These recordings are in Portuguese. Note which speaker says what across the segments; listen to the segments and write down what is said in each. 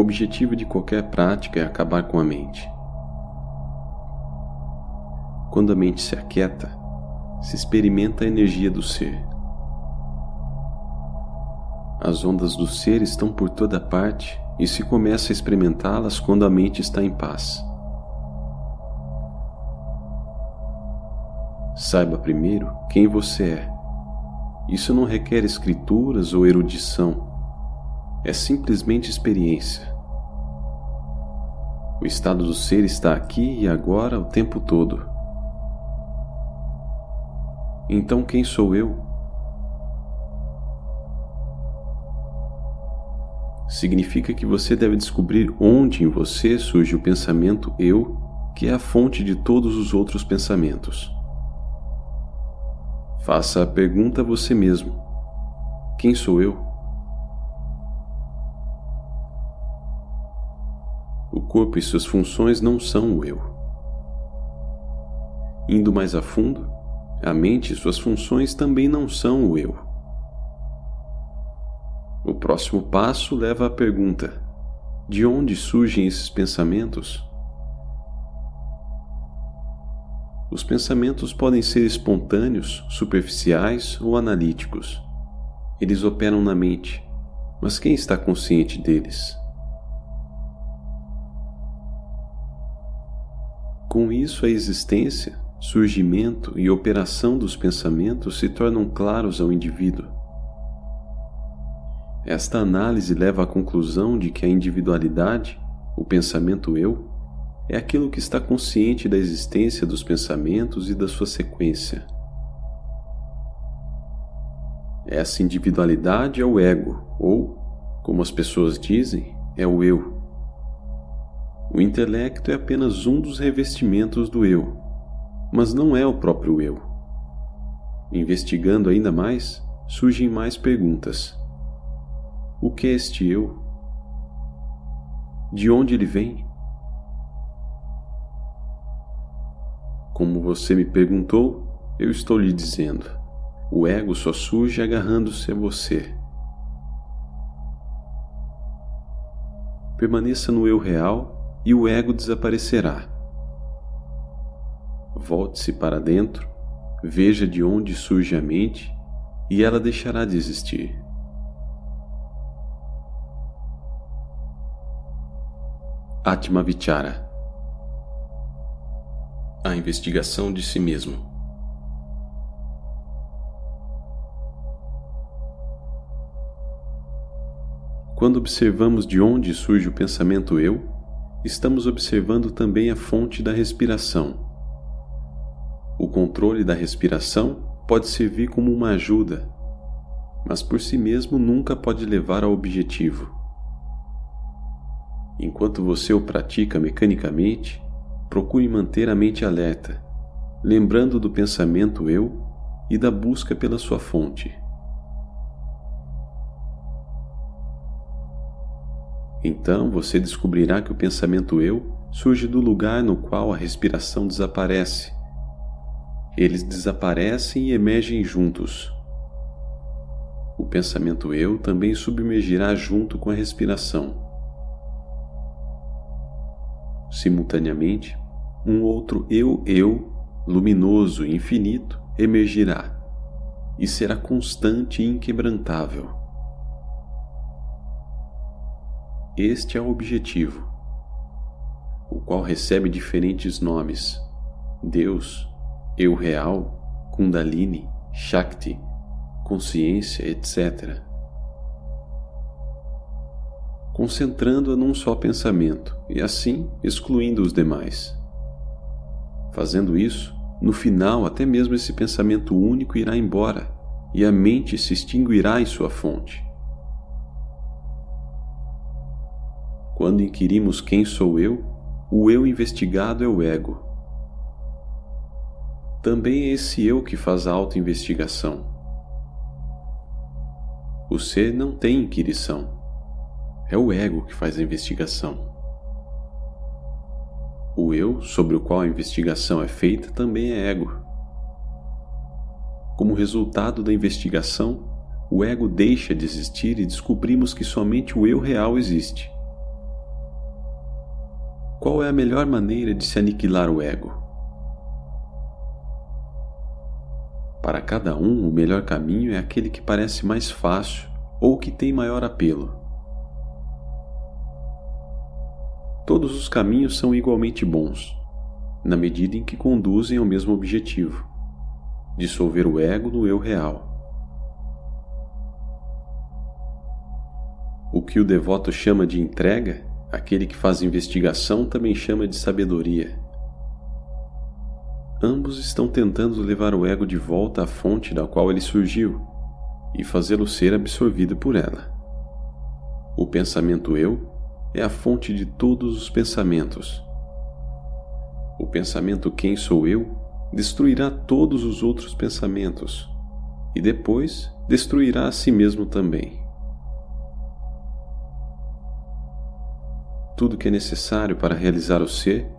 Speaker 1: objetivo de qualquer prática é acabar com a mente. Quando a mente se aquieta, se experimenta a energia do ser. As ondas do ser estão por toda parte e se começa a experimentá-las quando a mente está em paz. Saiba primeiro quem você é. Isso não requer escrituras ou erudição. É simplesmente experiência. O estado do ser está aqui e agora o tempo todo. Então quem sou eu? Significa que você deve descobrir onde em você surge o pensamento eu, que é a fonte de todos os outros pensamentos. Faça a pergunta a você mesmo: quem sou eu? O corpo e suas funções não são o eu. Indo mais a fundo, a mente e suas funções também não são o eu. O próximo passo leva à pergunta: de onde surgem esses pensamentos? Os pensamentos podem ser espontâneos, superficiais ou analíticos. Eles operam na mente, mas quem está consciente deles? Com isso, a existência, surgimento e operação dos pensamentos se tornam claros ao indivíduo. Esta análise leva à conclusão de que a individualidade, o pensamento eu, é aquilo que está consciente da existência dos pensamentos e da sua sequência. Essa individualidade é o ego, ou, como as pessoas dizem, é o eu. O intelecto é apenas um dos revestimentos do eu, mas não é o próprio eu. Investigando ainda mais, surgem mais perguntas. O que é este eu? De onde ele vem? Como você me perguntou, eu estou lhe dizendo: o ego só surge agarrando-se a você. Permaneça no eu real e o ego desaparecerá. Volte-se para dentro, veja de onde surge a mente e ela deixará de existir. Atma Vichara. A investigação de si mesmo. Quando observamos de onde surge o pensamento eu, estamos observando também a fonte da respiração. O controle da respiração pode servir como uma ajuda, mas por si mesmo nunca pode levar ao objetivo. Enquanto você o pratica mecanicamente, procure manter a mente alerta, lembrando do pensamento eu e da busca pela sua fonte. Então você descobrirá que o pensamento eu surge do lugar no qual a respiração desaparece. Eles desaparecem e emergem juntos. O pensamento eu também submergirá junto com a respiração. Simultaneamente, um outro eu, luminoso e infinito, emergirá e será constante e inquebrantável. Este é o objetivo, o qual recebe diferentes nomes: Deus, eu real, Kundalini, Shakti, consciência, etc. Concentrando-a num só pensamento e assim excluindo os demais. Fazendo isso, no final até mesmo esse pensamento único irá embora e a mente se extinguirá em sua fonte. Quando inquirimos quem sou eu, o eu investigado é o ego. Também é esse eu que faz a auto-investigação. O ser não tem inquirição. É o ego que faz a investigação. O eu, sobre o qual a investigação é feita, também é ego. Como resultado da investigação, o ego deixa de existir e descobrimos que somente o eu real existe. qual é a melhor maneira de se aniquilar o ego? Para cada um, o melhor caminho é aquele que parece mais fácil ou que tem maior apelo. Todos os caminhos são igualmente bons, na medida em que conduzem ao mesmo objetivo: dissolver o ego no eu real. O que o devoto chama de entrega, aquele que faz investigação também chama de sabedoria. Ambos estão tentando levar o ego de volta à fonte da qual ele surgiu e fazê-lo ser absorvido por ela. O pensamento eu é a fonte de todos os pensamentos. O pensamento quem sou eu destruirá todos os outros pensamentos e depois destruirá a si mesmo também. Tudo que é necessário para realizar o ser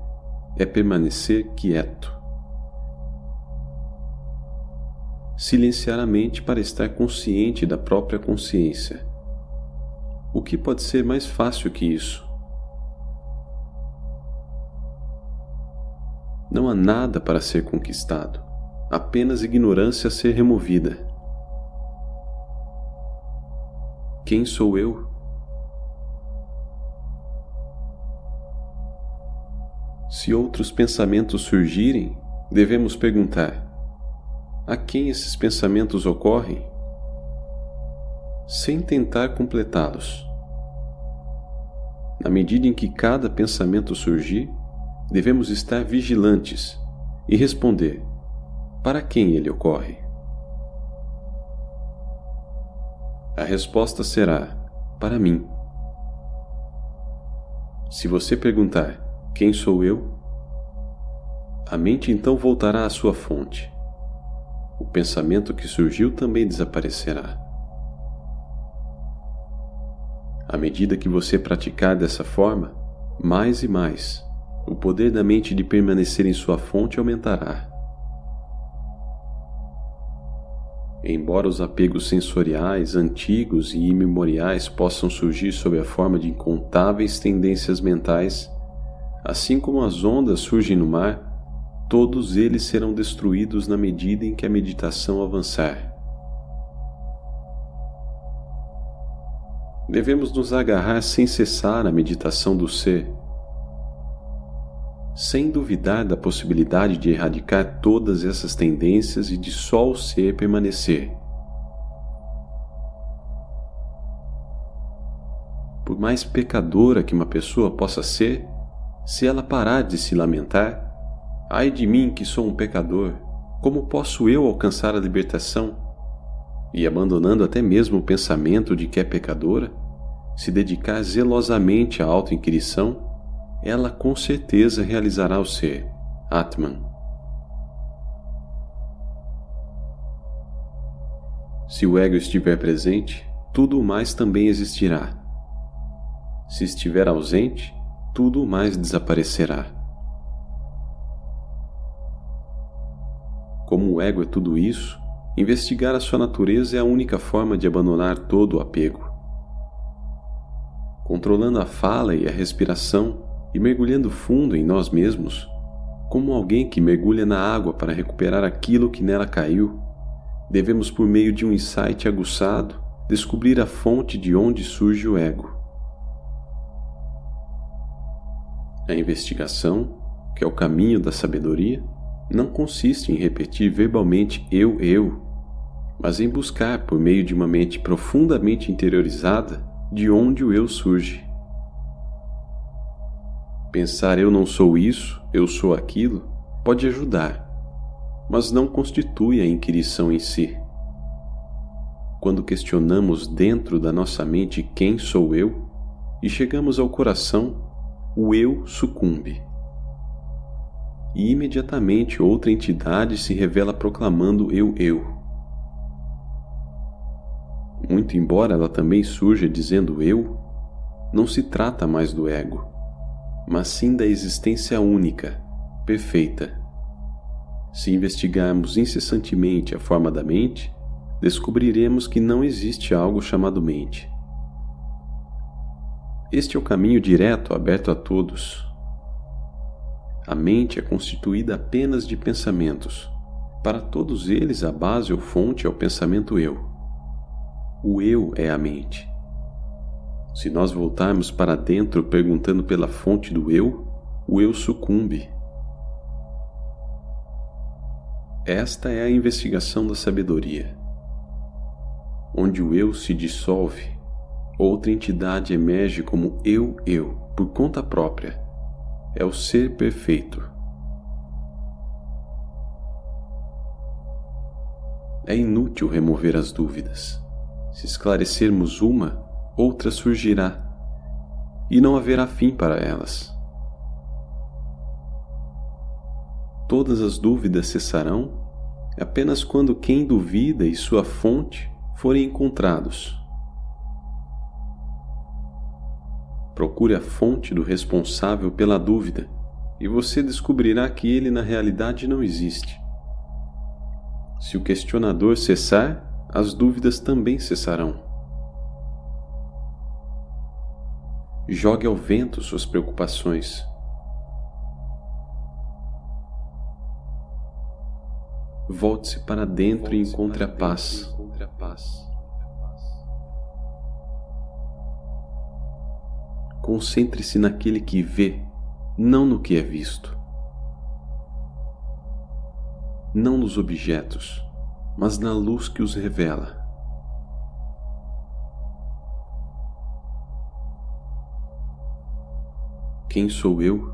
Speaker 1: é permanecer quieto. Silenciar a mente para estar consciente da própria consciência. O que pode ser mais fácil que isso? Não há nada para ser conquistado, apenas ignorância a ser removida. Quem sou eu? Se outros pensamentos surgirem, devemos perguntar: a quem esses pensamentos ocorrem? Sem tentar completá-los. Na medida em que cada pensamento surgir, devemos estar vigilantes e responder: para quem ele ocorre? A resposta será: para mim. Se você perguntar: quem sou eu? A mente então voltará à sua fonte. O pensamento que surgiu também desaparecerá. À medida que você praticar dessa forma, mais e mais, o poder da mente de permanecer em sua fonte aumentará. Embora os apegos sensoriais, antigos e imemoriais possam surgir sob a forma de incontáveis tendências mentais, assim como as ondas surgem no mar, todos eles serão destruídos na medida em que a meditação avançar. Devemos nos agarrar sem cessar à meditação do ser, sem duvidar da possibilidade de erradicar todas essas tendências e de só o ser permanecer. Por mais pecadora que uma pessoa possa ser, se ela parar de se lamentar: ai de mim que sou um pecador, como posso eu alcançar a libertação? E abandonando até mesmo o pensamento de que é pecadora, se dedicar zelosamente à auto-inquirição, ela com certeza realizará o ser, Atman. Se o ego estiver presente, tudo o mais também existirá. Se estiver ausente, tudo o mais desaparecerá. Como o ego é tudo isso, investigar a sua natureza é a única forma de abandonar todo o apego. Controlando a fala e a respiração e mergulhando fundo em nós mesmos, como alguém que mergulha na água para recuperar aquilo que nela caiu, devemos, por meio de um insight aguçado, descobrir a fonte de onde surge o ego. A investigação, que é o caminho da sabedoria, não consiste em repetir verbalmente eu, mas em buscar, por meio de uma mente profundamente interiorizada, de onde o eu surge. Pensar eu não sou isso, eu sou aquilo, pode ajudar, mas não constitui a inquirição em si. Quando questionamos dentro da nossa mente quem sou eu e chegamos ao coração, o eu sucumbe. E imediatamente outra entidade se revela proclamando eu. Muito embora ela também surja dizendo eu, não se trata mais do ego, mas sim da existência única, perfeita. Se investigarmos incessantemente a forma da mente, descobriremos que não existe algo chamado mente. Este é o caminho direto aberto a todos. A mente é constituída apenas de pensamentos. Para todos eles, a base ou fonte é o pensamento eu. O eu é a mente. Se nós voltarmos para dentro perguntando pela fonte do eu, o eu sucumbe. Esta é a investigação da sabedoria. Onde o eu se dissolve, outra entidade emerge como eu, por conta própria. É o ser perfeito. É inútil remover as dúvidas. Se esclarecermos uma, outra surgirá, e não haverá fim para elas. Todas as dúvidas cessarão apenas quando quem duvida e sua fonte forem encontrados. Procure a fonte do responsável pela dúvida e você descobrirá que ele na realidade não existe. Se o questionador cessar, as dúvidas também cessarão. Jogue ao vento suas preocupações. Volte-se para dentro e encontre a paz. Concentre-se naquele que vê, não no que é visto. Não nos objetos, mas na luz que os revela. Quem sou eu?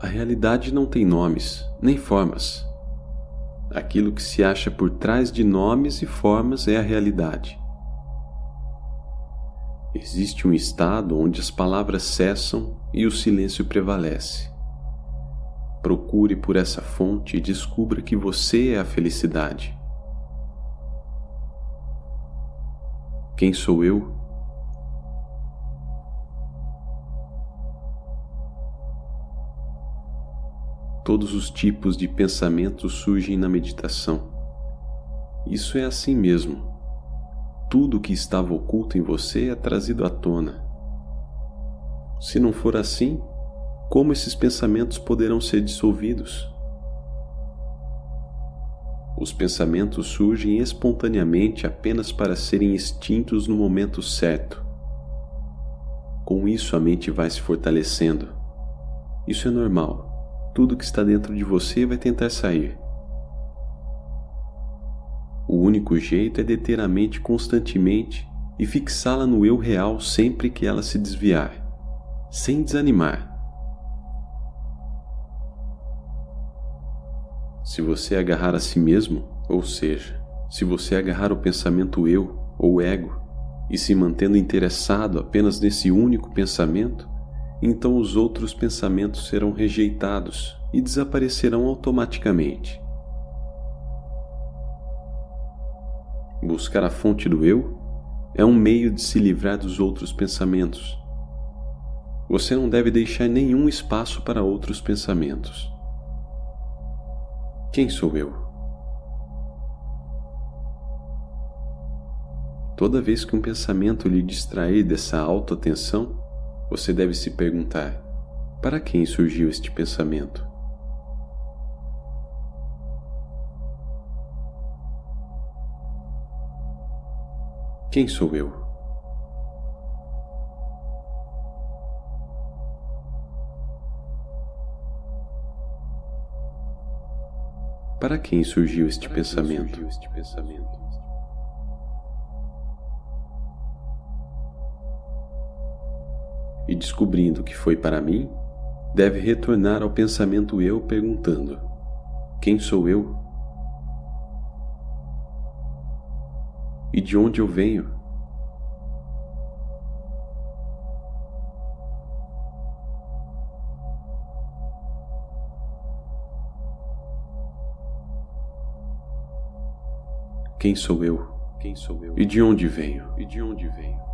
Speaker 1: A realidade não tem nomes, nem formas. Aquilo que se acha por trás de nomes e formas é a realidade. Existe um estado onde as palavras cessam e o silêncio prevalece. Procure por essa fonte e descubra que você é a felicidade. Quem sou eu? Todos os tipos de pensamentos surgem na meditação. Isso é assim mesmo. Tudo que estava oculto em você é trazido à tona. Se não for assim, como esses pensamentos poderão ser dissolvidos? Os pensamentos surgem espontaneamente apenas para serem extintos no momento certo. Com isso a mente vai se fortalecendo. Isso é normal. Tudo que está dentro de você vai tentar sair. O único jeito é deter a mente constantemente e fixá-la no eu real sempre que ela se desviar, sem desanimar. Se você agarrar a si mesmo, ou seja, se você agarrar o pensamento eu ou ego e se mantendo interessado apenas nesse único pensamento, então os outros pensamentos serão rejeitados e desaparecerão automaticamente. Buscar a fonte do eu é um meio de se livrar dos outros pensamentos. Você não deve deixar nenhum espaço para outros pensamentos. Quem sou eu? Toda vez que um pensamento lhe distrair dessa autoatenção, você deve se perguntar: para quem surgiu este pensamento? Quem sou eu? Para quem surgiu este pensamento? E descobrindo que foi para mim, deve retornar ao pensamento eu perguntando: quem sou eu? E de onde eu venho? Quem sou eu? E de onde venho?